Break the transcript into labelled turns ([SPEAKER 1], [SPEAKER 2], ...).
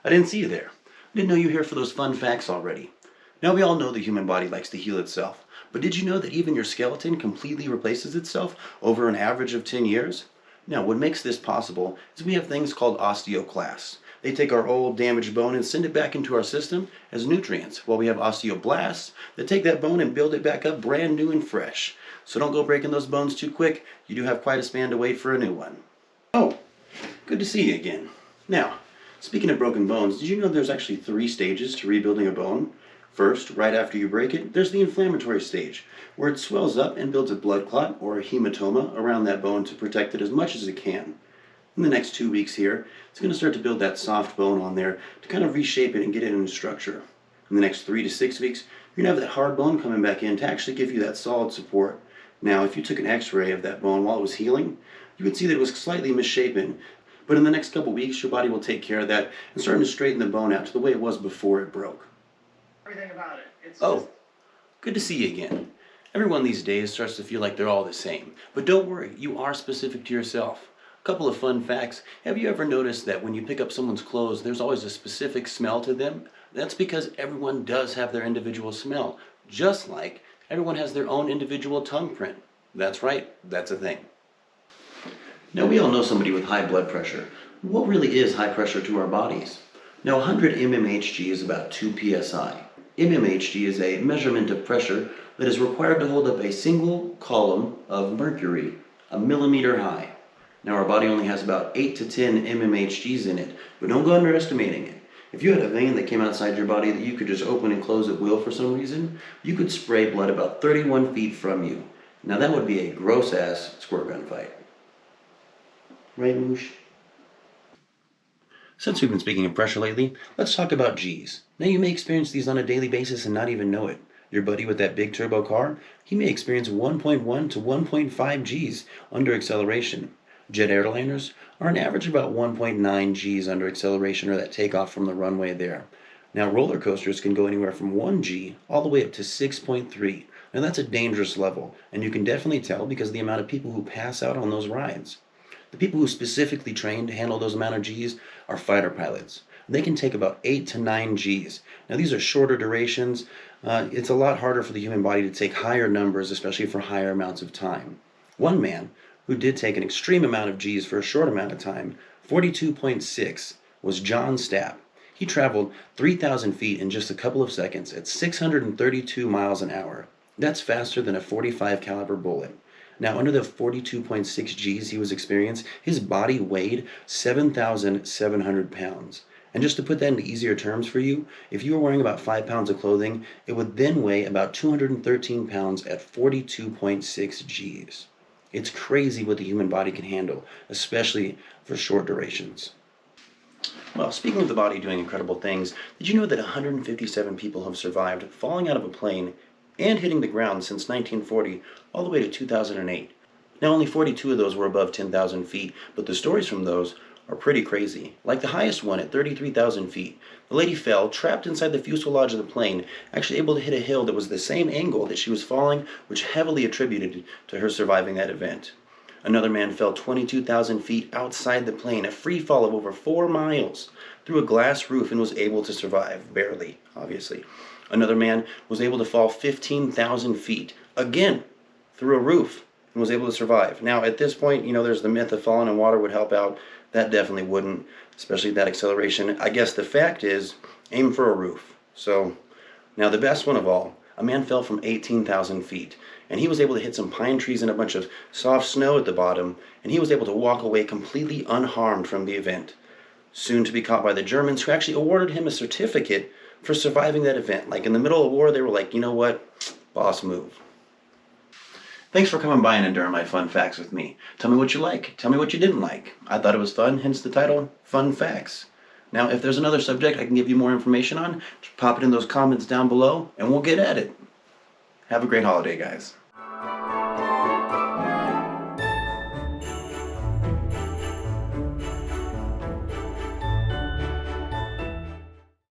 [SPEAKER 1] I didn't see you there. I didn't know you were here for those fun facts already. Now we all know the human body likes to heal itself, but did you know that even your skeleton completely replaces itself over an average of 10 years? Now what makes this possible is we have things called osteoclasts. They take our old damaged bone and send it back into our system as nutrients, while we have osteoblasts that take that bone and build it back up brand new and fresh. So don't go breaking those bones too quick. You do have quite a span to wait for a new one. Oh, good to see you again. Now, speaking of broken bones, did you know there's actually 3 stages to rebuilding a bone? First, right after you break it, there's the inflammatory stage, where it swells up and builds a blood clot or a hematoma around that bone to protect it as much as it can. In the next 2 weeks here, it's going to start to build that soft bone on there to kind of reshape it and get it into structure. In the next 3 to 6 weeks, you're going to have that hard bone coming back in to actually give you that solid support. Now, if you took an x-ray of that bone while it was healing, you would see that it was slightly misshapen. But in the next couple weeks, your body will take care of that and start to straighten the bone out to the way it was before it broke.
[SPEAKER 2] Everything about it.
[SPEAKER 1] Oh, good to see you again. Everyone these days starts to feel like they're all the same. But don't worry, you are specific to yourself. A couple of fun facts. Have you ever noticed that when you pick up someone's clothes, there's always a specific smell to them? That's because everyone does have their individual smell, just like everyone has their own individual tongue print. That's right, that's a thing. Now we all know somebody with high blood pressure. What really is high pressure to our bodies? Now 100 mmHg is about 2 psi. mmHg is a measurement of pressure that is required to hold up a single column of mercury, a millimeter high. Now our body only has about 8 to 10 mmHgs in it, but don't go underestimating it. If you had a vein that came outside your body that you could just open and close at will for some reason, you could spray blood about 31 feet from you. Now that would be a gross-ass squirt gun fight. Right, Moosh? Since we've been speaking of pressure lately, let's talk about G's. Now you may experience these on a daily basis and not even know it. Your buddy with that big turbo car, he may experience 1.1 to 1.5 G's under acceleration. Jet airliners are an average about 1.9 G's under acceleration or that takeoff from the runway there. Now roller coasters can go anywhere from 1 G all the way up to 6.3. Now that's a dangerous level, and you can definitely tell because of the amount of people who pass out on those rides. The people who specifically train to handle those amount of G's are fighter pilots. They can take about 8 to 9 G's. Now these are shorter durations. It's a lot harder for the human body to take higher numbers, especially for higher amounts of time. One man who did take an extreme amount of G's for a short amount of time, 42.6, was John Stapp. He traveled 3,000 feet in just a couple of seconds at 632 miles an hour. That's faster than a .45 caliber bullet. Now, under the 42.6 G's he was experiencing, his body weighed 7,700 pounds. And just to put that into easier terms for you, if you were wearing about 5 pounds of clothing, it would then weigh about 213 pounds at 42.6 G's. It's crazy what the human body can handle, especially for short durations. Well, speaking of the body doing incredible things, did you know that 157 people have survived falling out of a plane and hitting the ground since 1940 all the way to 2008? Now only 42 of those were above 10,000 feet, but the stories from those are pretty crazy. Like the highest one at 33,000 feet. The lady fell, trapped inside the fuselage of the plane, actually able to hit a hill that was the same angle that she was falling, which heavily attributed to her surviving that event. Another man fell 22,000 feet outside the plane, a free fall of over 4 miles, through a glass roof and was able to survive, barely, obviously. Another man was able to fall 15,000 feet, again, through a roof, and was able to survive. Now, at this point, there's the myth of falling in water would help out. That definitely wouldn't, especially that acceleration. I guess the fact is, aim for a roof. So, now the best one of all, a man fell from 18,000 feet, and he was able to hit some pine trees and a bunch of soft snow at the bottom, and he was able to walk away completely unharmed from the event. Soon to be caught by the Germans, who actually awarded him a certificate for surviving that event. Like in the middle of war, they were like, you know what, boss move. Thanks for coming by and enduring my fun facts with me. Tell me what you like. Tell me what you didn't like. I thought it was fun, hence the title, Fun Facts. Now, if there's another subject I can give you more information on, just pop it in those comments down below, and we'll get at it. Have a great holiday, guys.